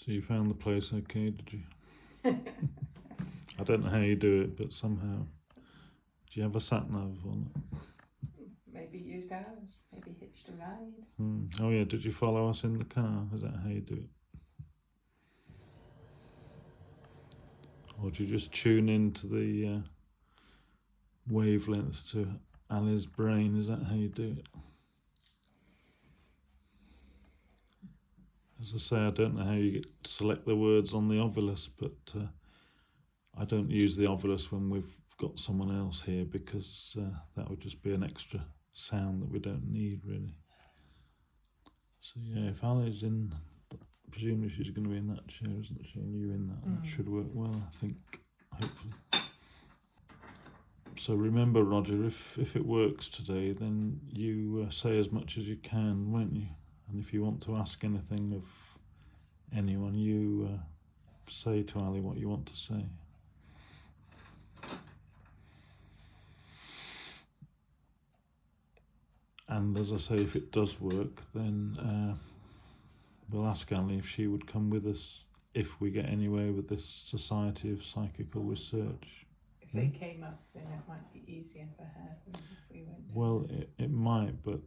So you found the place okay, did you? I don't know how you do it, but somehow. Do you have a sat-nav on it? Maybe used ours, maybe hitched a ride. Oh yeah, did you follow us in the car? Is that how you do it? Or do you just tune into the wavelengths to Ali's brain? Is that how you do it? As I say, I don't know how you get to select the words on the Ovilus, but I don't use the Ovilus when we've got someone else here because that would just be an extra sound that we don't need really. So yeah, if Ali's in, presumably she's going to be in that chair, isn't she? And you in that, that should work well, I think, hopefully. So remember, Roger, if it works today, then you say as much as you can, won't you? And if you want to ask anything of anyone, you say to Ali what you want to say. And as I say, if it does work, then we'll ask Ali if she would come with us if we get anywhere with this Society of Psychical Research. If they came up, then it might be easier for her than if we went down. Well, it might, but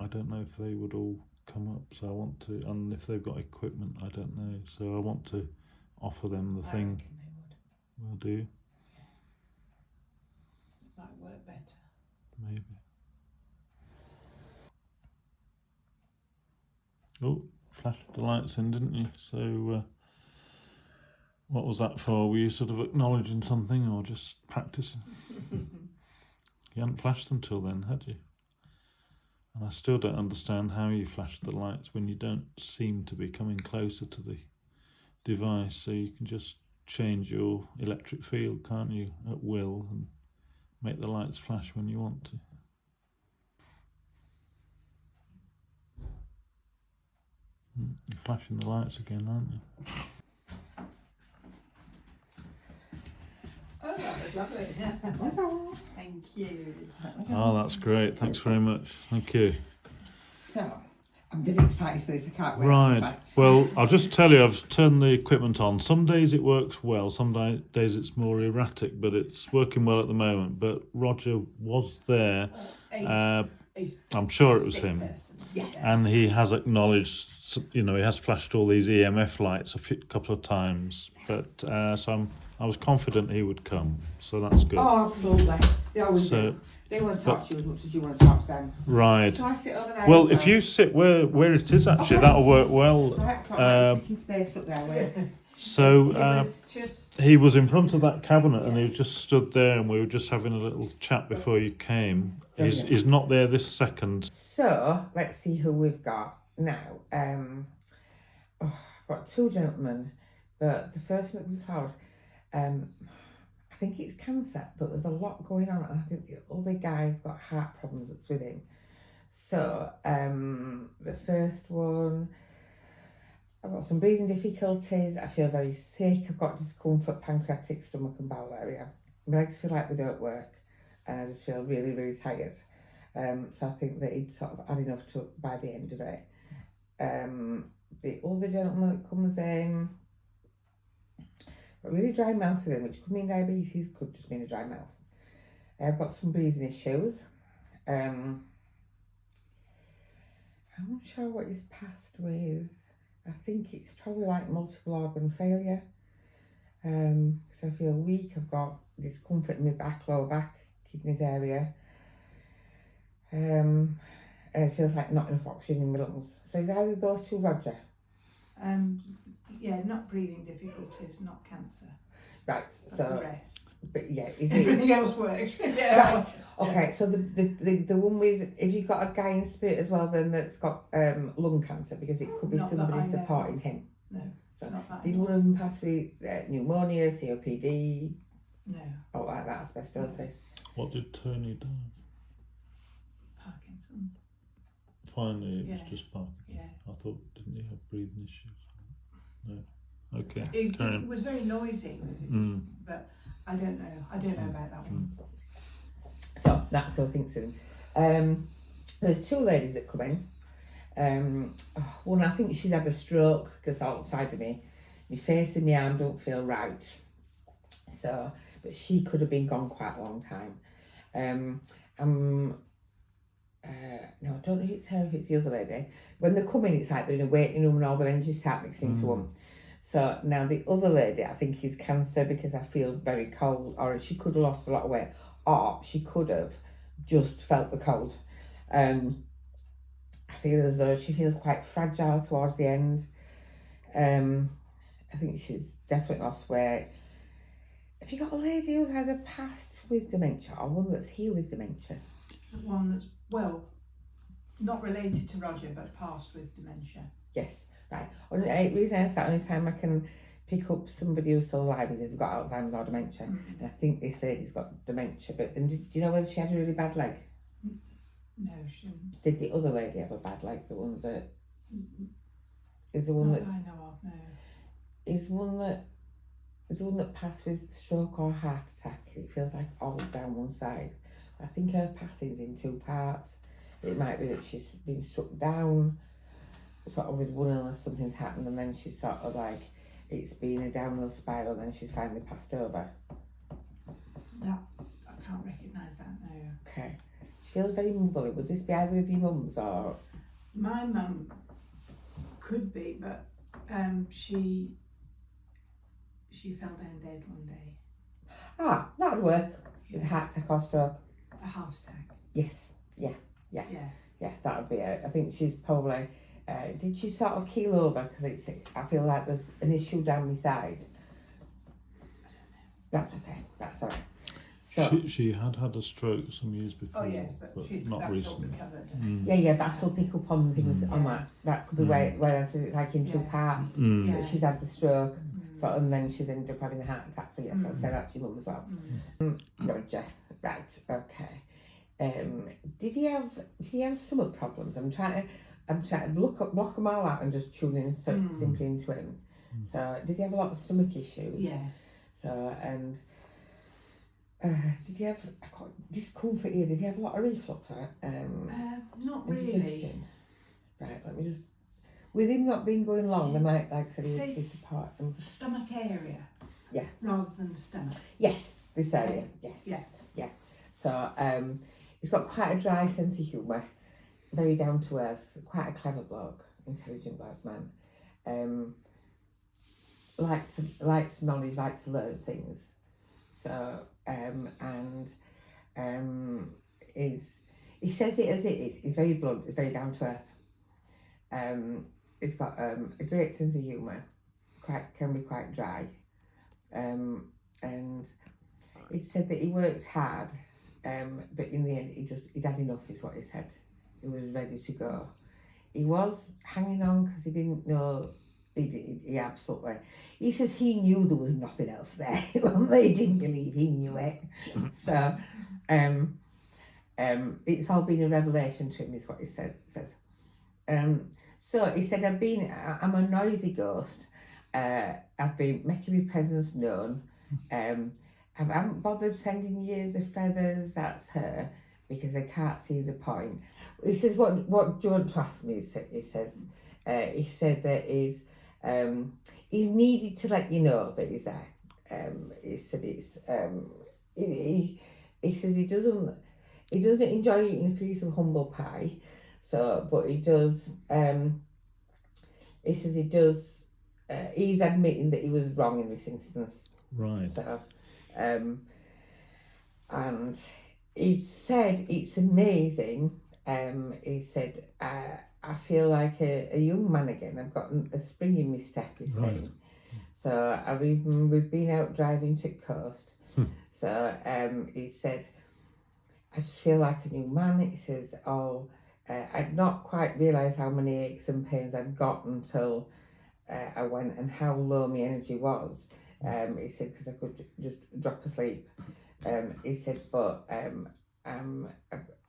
I don't know if they would all come up, so I want to, and if they've got equipment, I don't know, so I want to offer them the I thing. reckon they would. Well, do you? It might work better. Maybe. Oh, flashed the lights in, didn't you? So what was that for? Were you sort of acknowledging something or just practicing? You hadn't flashed them till then, had you? And I still don't understand how you flashed the lights when you don't seem to be coming closer to the device, so you can just change your electric field, can't you, at will, and make the lights flash when you want to. You're flashing the lights again, aren't you? Oh, that was lovely. Thank you. Oh, that's great. Thanks very much. Thank you. So, I'm getting excited for this. I can't wait. Right. Well, I'll just tell you, I've turned the equipment on. Some days it works well, some days it's more erratic, but it's working well at the moment. But Roger was there. I'm sure it was him. Yes. And he has acknowledged, he has flashed all these EMF lights a couple of times. But so I was confident he would come, so that's good. Oh, absolutely. They always do. They want to talk to you as much as you want to talk to them. Right. Shall I sit over there? Well, if you sit where it is, actually, that'll work well. Right, taking space up there. Where So he was in front of that cabinet and he just stood there and we were just having a little chat before you came. He's not there this second. So, let's see who we've got now. I've got two gentlemen, but the first one that was hard, I think it's cancer, but there's a lot going on, and I think the other guy's got heart problems that's with him. So, the first one, I've got some breathing difficulties, I feel very sick, I've got discomfort, pancreatic, stomach and bowel area. My legs feel like they don't work, and I just feel really, really tired. So I think that he'd sort of had enough by the end of it. The other gentleman that comes in, got really dry mouth with him, which could mean diabetes, could just mean a dry mouth. I've got some breathing issues. I'm not sure what he's passed with. I think it's probably like multiple organ failure. Because I feel weak, I've got discomfort in my back, lower back, kidneys area. And it feels like not enough oxygen in my lungs. So is either those two, Roger? Yeah, not breathing difficulties, not cancer. Right, But so the rest. but yeah, is it Everything else works. Yeah. right? Okay, so the one with, if you've got a guy in spirit as well, then that's got lung cancer, because it could be Not that somebody I know. supporting him. No, So not that. did one of them pass with pneumonia, COPD, No, or like that, asbestosis? What did Tony die? Parkinson. Finally, it was Yeah. just Parkinson. Yeah. I thought, didn't he have breathing issues? No. Okay. It was very noisy, but I don't know. I don't know about that one. So that's all things soon. There's two ladies that come in. One, I think she's had a stroke because outside of me, my face and my arm don't feel right. So, but she could have been gone quite a long time. No, I don't know if it's her, if it's the other lady. When they come in, it's like they're in a waiting room and all their energies start mixing into one. So now the other lady, I think, is cancer because I feel very cold, or she could have lost a lot of weight, or she could have just felt the cold. I feel as though she feels quite fragile towards the end. I think she's definitely lost weight. Have you got a lady who's either passed with dementia or one that's here with dementia? The one that's, well, not related to Roger, but passed with dementia. Yes, right. The reason I ask that, only time I can pick up somebody who's still alive is if they've got Alzheimer's or dementia. And I think this lady's got dementia. But do you know whether she had a really bad leg? No, she didn't. Did the other lady have a bad leg? The one that is the one Not that that I know of, no. is the one that passed with stroke or heart attack. It feels like all down one side. I think her passing's in two parts. It might be that she's been struck down, sort of with one illness, something's happened, and then she's sort of like, it's been a downhill spiral, and then she's finally passed over. That, I can't recognise that, no. Okay. She feels very motherly. Would this be either of your mums or? My mum could be, but she fell down dead one day. Ah, that would work. With a Yeah. heart attack or stroke. A heart attack. Yes. Yeah. Yeah, that would be it. I think she's probably. Did she sort of keel over? Because I feel like there's an issue down my side. That's okay. That's all right. So She had a stroke some years before, Oh yes, but not that's all recently. recovered. yeah, but I still pick up on things on that. That could be where I said it's like in two Yeah. parts. Yeah. That she's had the stroke, and then she's ended up having a heart attack. So yes, I'd say that's your mum as well. Roger, right, okay. Did he have stomach problems? I'm trying to block them all out and just tune in simply into him. So did he have a lot of stomach issues? Yeah. So and did he have? I've got discomfort here. Did he have a lot of reflux? Not really. Indigestion? Right. Let me just. With him not being going long, they might like say See- to support him. Stomach area. Yeah. Rather than stomach. Yes, this area. Yes. Yeah. So he's got quite a dry sense of humour, very down to earth, quite a clever bloke, intelligent black man. Liked knowledge, liked to learn things. So he says it as it is. He's very blunt. He's very down to earth. He's got a great sense of humour. Can be quite dry. And he said that he worked hard, but in the end he'd had enough, is what he said. He was ready to go. He was hanging on because he didn't know. He absolutely. He says he knew there was nothing else there. They didn't believe he knew it. So, it's all been a revelation to him, is what he says. So he said, I'm a noisy ghost. I've been making my presence known. I haven't bothered sending you the feathers. That's her, because I can't see the point. He says, what do you want to ask me? He said that he's needed to let you know that he's there. He said he says he doesn't enjoy eating a piece of humble pie, but he does. He says he does. He's admitting that he was wrong in this instance. Right. So, and he said it's amazing. He said, I feel like a young man again. I've got a spring in my step, he's saying. So we've been out driving to the coast. So he said, I just feel like a new man. He says, I'd not quite realised how many aches and pains I'd got until I went, and how low my energy was. He said, because I could just drop asleep. He said, but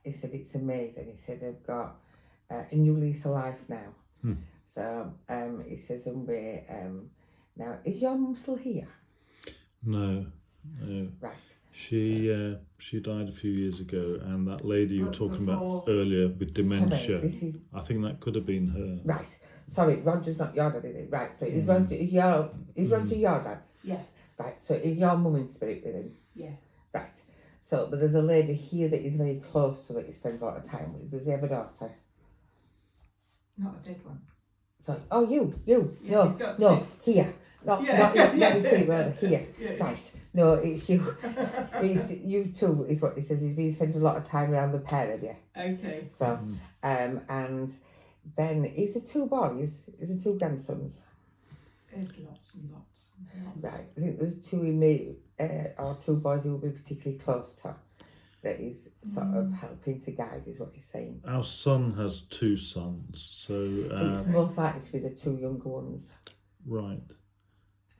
he said, it's amazing. He said, I've got a new lease of life now. So he says, now, is your mum still here? No. Right. She died a few years ago, and that lady you were But talking before- about earlier with dementia, Sorry, this is I think that could have been her. right. Sorry, Roger's not your dad, is it? Right. So is Mm. Roger Roger your dad? Yeah, Right. So is your mum in spirit with him? yeah. Right. So, but there's a lady here that he's very close to that he spends a lot of time with. Does he have a daughter? Not a dead one. So, oh, you, Yes, no, he's got no, two. here, not Yeah, not the two, rather here. Yeah. Right. No, it's you. It's you two, is what he says. He's been spending a lot of time around the pair of you. Okay. So, and then is there two boys? Is there two grandsons? There's lots and lots and lots. Right. I think there's two in me, or two boys who will be particularly close to. That is sort of helping to guide, is what he's saying. Our son has two sons, so It's most likely to be the two younger ones. right.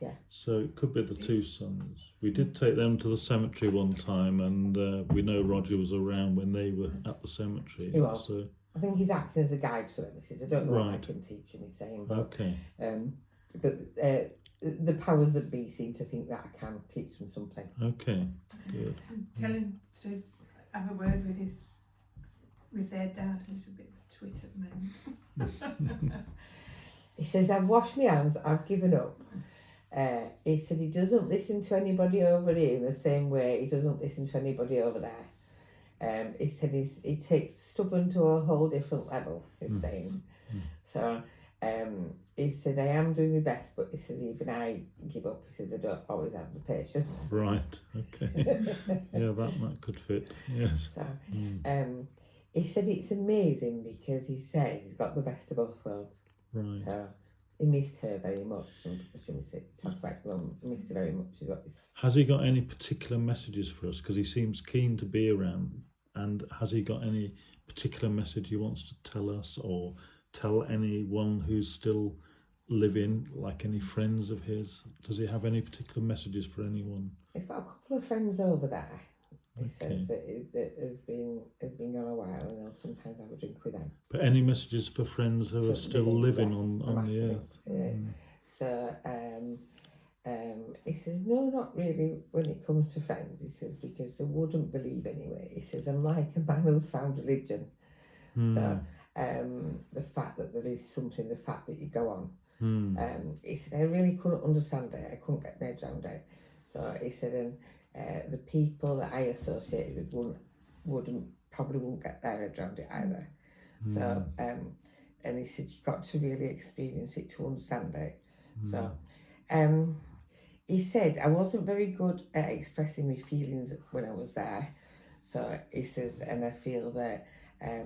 Yeah. So it could be the two sons. We did take them to the cemetery one time, and we know Roger was around when they were at the cemetery. He was. So I think he's acting as a guide for them. He says, I don't know what I Right. can teach him, he's saying, but okay. the powers that be seem to think that I can teach them something. Okay. Good. Tell him to have a word with their dad, who's a bit of a twit at the moment. He says, I've washed my hands, I've given up. He said he doesn't listen to anybody over here in the same way he doesn't listen to anybody over there. He said he takes stubborn to a whole different level, he's saying. So he said, I am doing my best, but he says, even I give up. He says, I don't always have the patience. Right. Okay. Yeah, that could fit. Yes. So he said it's amazing because he says he's got the best of both worlds. Right. So he missed her very much. And should we say, talk about mum, he missed her very much, is what he's. Has he got any particular messages for us? Because he seems keen to be around. And has he got any particular message he wants to tell us, or tell anyone who's still living, like any friends of his? Does he have any particular messages for anyone? He's got a couple of friends over there. He Okay. says that has been gone a while, and he'll sometimes have a drink with them. But any messages for friends who are still living on the asking earth? him. So he says, no, not really when it comes to friends. He says, because they wouldn't believe anyway. He says, I'm like a man who's found religion. So the fact that there is something, the fact that you go on. He said, I really couldn't understand it. I couldn't get my head around it. So he said, and the people that I associated with probably wouldn't get their head around it either. So and he said, you've got to really experience it to understand it. So he said, I wasn't very good at expressing my feelings when I was there. So he says, and I feel that I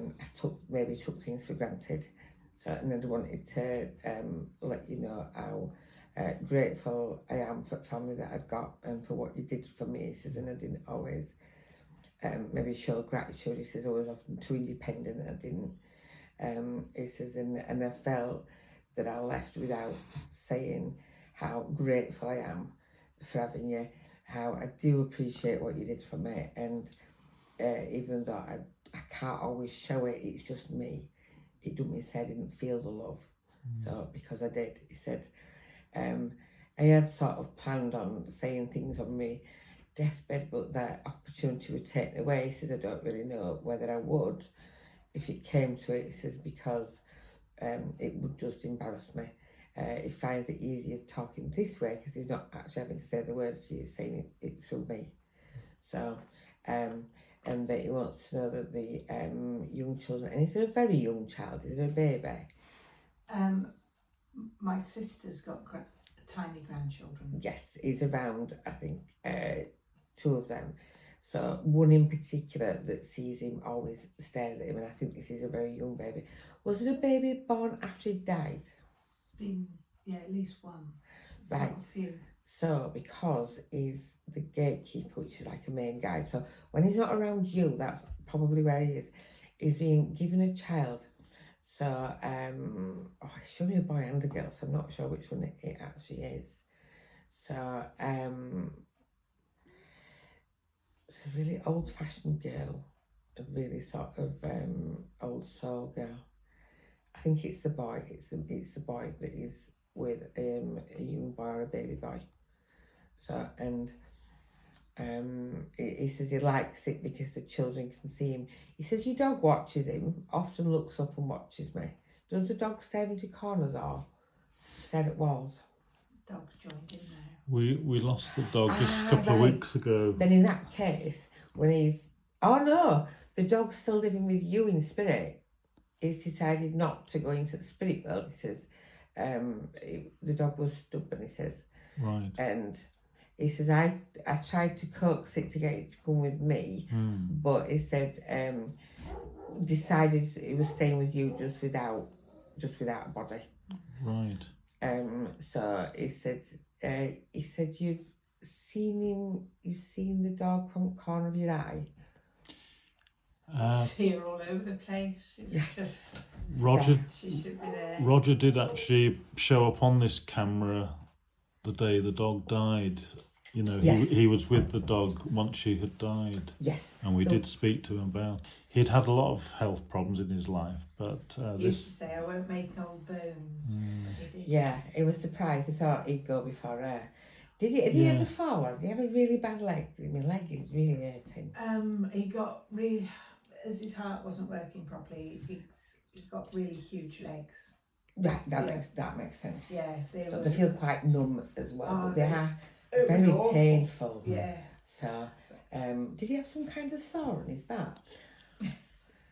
maybe took things for granted. So, and I wanted to let you know how grateful I am for the family that I'd got and for what you did for me. He says, and I didn't always maybe show gratitude. He says, I was often too independent. I didn't. He says, and I felt that I left without saying how grateful I am for having you, how I do appreciate what you did for me, and even though I can't always show it, it's just me. It done me say I didn't feel the love. So because I did, he said, I had sort of planned on saying things on my deathbed, but that opportunity would take away. He says, I don't really know whether I would if it came to it. He says, because it would just embarrass me. He finds it easier talking this way because he's not actually having to say the words to you, saying it through me. So, and that he wants to know that the young children, and he's a very young child, he's a baby. My sister's got tiny grandchildren. Yes, he's around, I think, two of them. So one in particular that sees him always stares at him, and I think this is a very young baby. Was it a baby born after he died? It's been, at least one. Right. Not a few. So, because he's the gatekeeper, which is like a main guy, so when he's not around you, that's probably where he is. He's being given a child. So, it's showing me a boy and a girl, so I'm not sure which one it actually is. So, it's a really old-fashioned girl, a really sort of old soul girl. I think it's the boy. It's the boy that is with a young boy or a baby boy. So, and He says he likes it because the children can see him. He says your dog watches him, often looks up and watches me. Does the dog stare into corners or stare at walls? Dog's joined in now. We lost the dog just a couple of right. weeks ago. Then in that case, when he's... Oh no, the dog's still living with you in spirit. He's decided not to go into the spirit world, he says. The dog was stubborn, he says. Right. And he says, I tried to coax it to get it to come with me, but he said, decided he was staying with you just without a body. Right. So he said you've seen the dog from the corner of your eye. See her all over the place. It's just, Roger she should be there. Roger did actually show up on this camera the day the dog died. You know, Yes. he was with the dog once she had died. Yes. And we did speak to him about... He'd had a lot of health problems in his life, but He used to say, I won't make old bones. He did. Yeah, he was surprised. He thought he'd go before her. Did he ever fall? Did he have a really bad leg? My leg is really hurting. He got really, as his heart wasn't working properly, he's got really huge legs. Right, that makes sense. Yeah, So they feel quite numb as well. Oh, they are very awful. painful. Yeah. So, did he have some kind of sore on his back?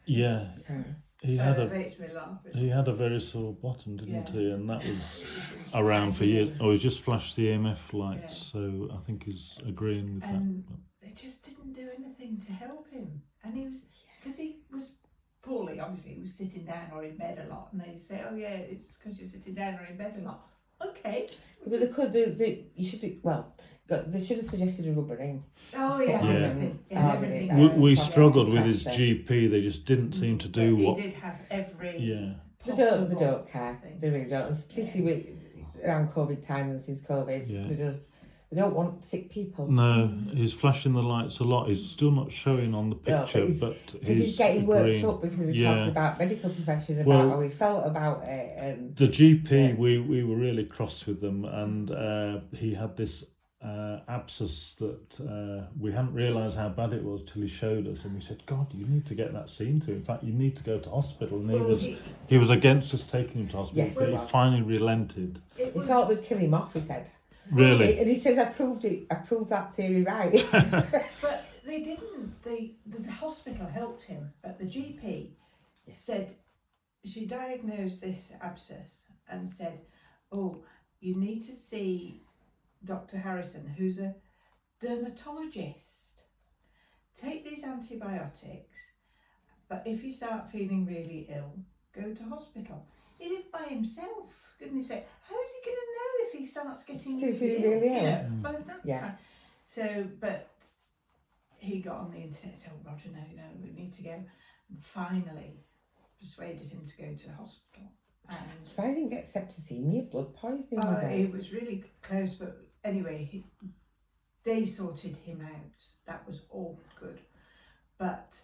yeah, So, he So had it a makes me laugh. he had a very sore bottom, didn't Yeah. he? And that was It's around for years. insane. Oh, he's just flashed the EMF lights, Yeah. so I think he's agreeing with And that. they just didn't do anything to help him. And he was, because he was poorly, obviously, he was sitting down or in bed a lot. And they say, oh yeah, it's because you're sitting down or in bed a lot. Okay. but they could do. You should do well. They should have suggested a rubber ring. Oh Yeah. yeah, Yeah. everything. Yeah. Everything. We Yeah. struggled with his Yeah. GP. They just didn't seem to do But what. He did have every Yeah. They possible don't care. thing. They really don't. And particularly around COVID time and since COVID, Yeah. they don't want sick people. No, he's flashing the lights a lot. He's still not showing on the No, picture, but but He's he's getting worked agreeing. up because we were Yeah. talking about medical profession, about Well, how he felt about it. And The GP, Yeah. we were really cross with them, and he had this abscess that we hadn't realised how bad it was till he showed us, and we said, God, you need to get that seen to. In fact, you need to go to hospital. And Well, he was against us taking him to hospital, Yes, but he he was. finally relented. it he was, thought they'd kill him off, he said. Really? And he says, I proved that theory right. but they didn't. The hospital helped him, but the GP said she diagnosed this abscess and said, "Oh, you need to see Dr. Harrison, who's a dermatologist. Take these antibiotics, but if you start feeling really ill, go to hospital." He lived by himself. Couldn't he say, how is he going to know if he starts getting If he's really really ill? You know, ill. by that Yeah. time. So, but he got on the internet and said, oh, Roger, no, we need to go. And finally persuaded him to go to the hospital. And So I didn't get septicemia, blood poisoning. with it. it was really close, but anyway, they sorted him out. That was all good. But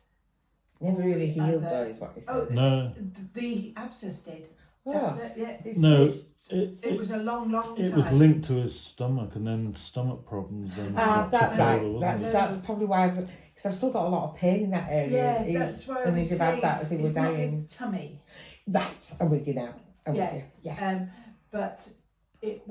Never really the healed other- though, is what he said. Oh, No, the abscess did. Oh, Yeah, no. it was a long time. It was linked to his stomach, and then stomach problems. Then took that over, right. wasn't it? That's probably why because I've still got a lot of pain in that area. Yeah, that's why I and was he'd have saying had that as he was it's not dying. his tummy. Right, I'm with you now. I'm Yeah. with you. Yeah. But it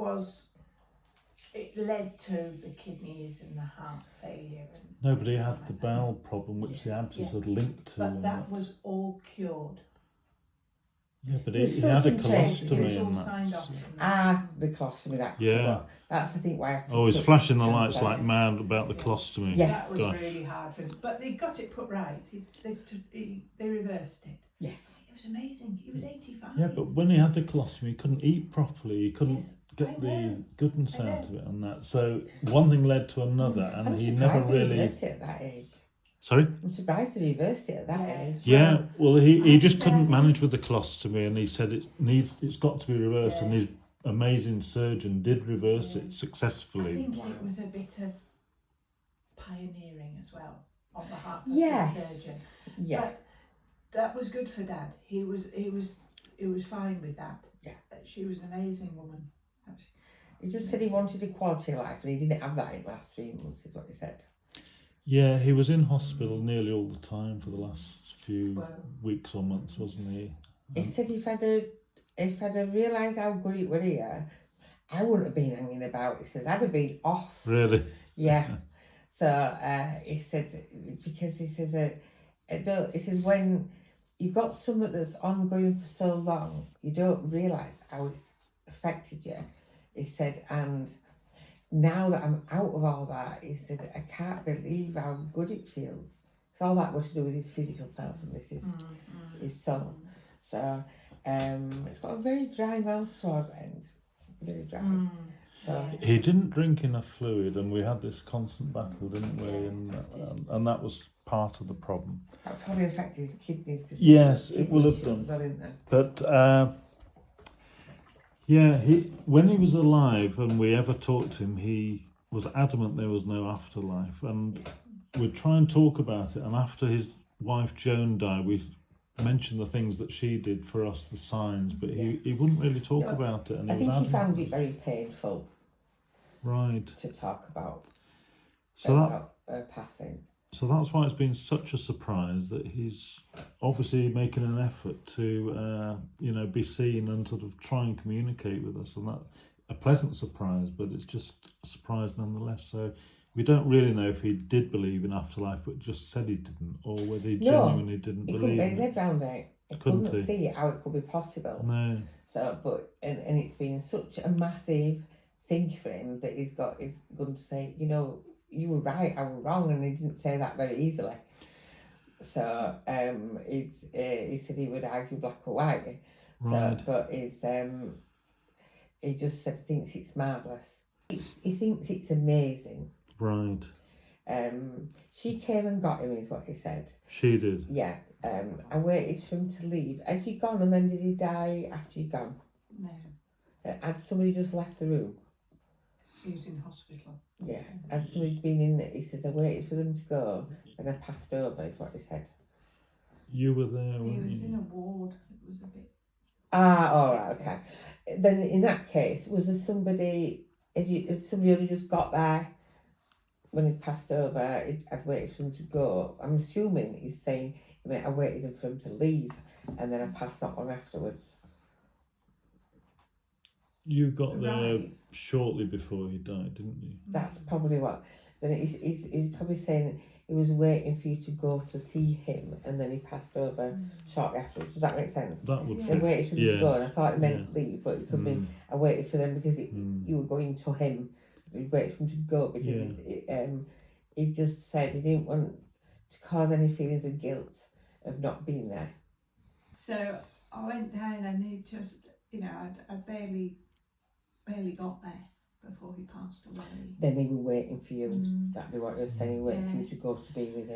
led to the kidneys and the heart failure. And Nobody had the bowel problem, which the abscess Yeah. had linked to. But that was all cured. Yeah, but There's he still had a some changes. It colostomy, was all and signed off that's. from that. The colostomy, that. Yeah. That's, I think, why I Oh, he's took flashing the lights cancer. like mad about the colostomy. Yes. That was Gosh. really hard for him. But they got it put right. They reversed it. Yes. It was amazing. He was 85. Yeah, but when he had the colostomy, he couldn't eat properly. He couldn't Yes, get I the know. goodness I out know. of it and that. So one thing led to another, and I'm he surprised never he really. reversed it at that age. Sorry. I'm surprised he reversed it at that Yeah. age. Yeah, well, he I just said- couldn't manage with the colostomy, and he said it's got to be reversed, Yeah. and his amazing surgeon did reverse Yeah. it I successfully. think Wow. it was a bit of pioneering as well on behalf of Yes. the surgeon. Yeah. But that was good for Dad. He was fine with that. Yeah. She was an amazing woman. He just said he wanted a quality of life and he didn't have that in the last 3 months, is what he said. Yeah, he was in hospital nearly all the time for the last few Well, weeks or months, wasn't he? He said if I'd have realised how good it were here, I wouldn't have been hanging about. He says I'd have been off. Really? Yeah. So he said because he says he says when you've got something that's ongoing for so long, you don't realise how it's affected you. He said, and now that I'm out of all that, he said I can't believe how good it feels. So all that was to do with his physical self, and this is his soul. So it's got a very dry mouth toward the end, really dry. So He didn't drink enough fluid, and we had this constant battle, didn't we? And that was part of the problem. that probably affected his kidneys. Cause Yes, his it will have issues done. as well, didn't they? But yeah, when he was alive and we ever talked to him, he was adamant there was no afterlife, and we'd try and talk about it. And after his wife Joan died, we mentioned the things that she did for us, the signs, but he wouldn't really talk No, about it. And I he think was he adamant. found it very painful Right. to talk about So her passing. So that's why it's been such a surprise that he's obviously making an effort to, be seen and sort of try and communicate with us, and that a pleasant surprise, but it's just a surprise nonetheless. So we don't really know if he did believe in afterlife, but just said he didn't, or whether he genuinely didn't He couldn't believe get in his it. head round it. He Couldn't couldn't he? see how it could be possible. No. So, but and it's been such a massive thing for him that he's going to say, you were right, I was wrong, and he didn't say that very easily. So, he said he would argue black or white. Right. So, but he just said he thinks it's marvellous. He thinks it's amazing. Right. She came and got him, is what he said. She did. Yeah. I waited for him to leave. Had you gone, and then did he die after you gone? no, Had somebody just left the room? he was in hospital. Yeah. Had somebody been in it? He says I waited for them to go, and I passed over, is what he said. You were there, He weren't was you? in a ward. It was a bit. All right, okay. Then in that case, was there somebody? Had somebody only just got there when he passed over? I'd waited for him to go. I'm assuming he's saying, I waited for him to leave, and then I passed on afterwards. You got there Right. shortly before he died, didn't you? That's probably what. Then he's probably saying he was waiting for you to go to see him, and then he passed over shortly afterwards. Does that make sense? That would Yeah. They fit. waited for him to go, and I thought it meant Yeah. leave, but it could be Mm. I waited for them because you were going to him. You waited for him to go because he just said he didn't want to cause any feelings of guilt of not being there. So I went down and he just, I barely got there before he passed away. Then they were waiting for you. Mm. That'd be what they were saying, waiting for you Yes. to go to be with him.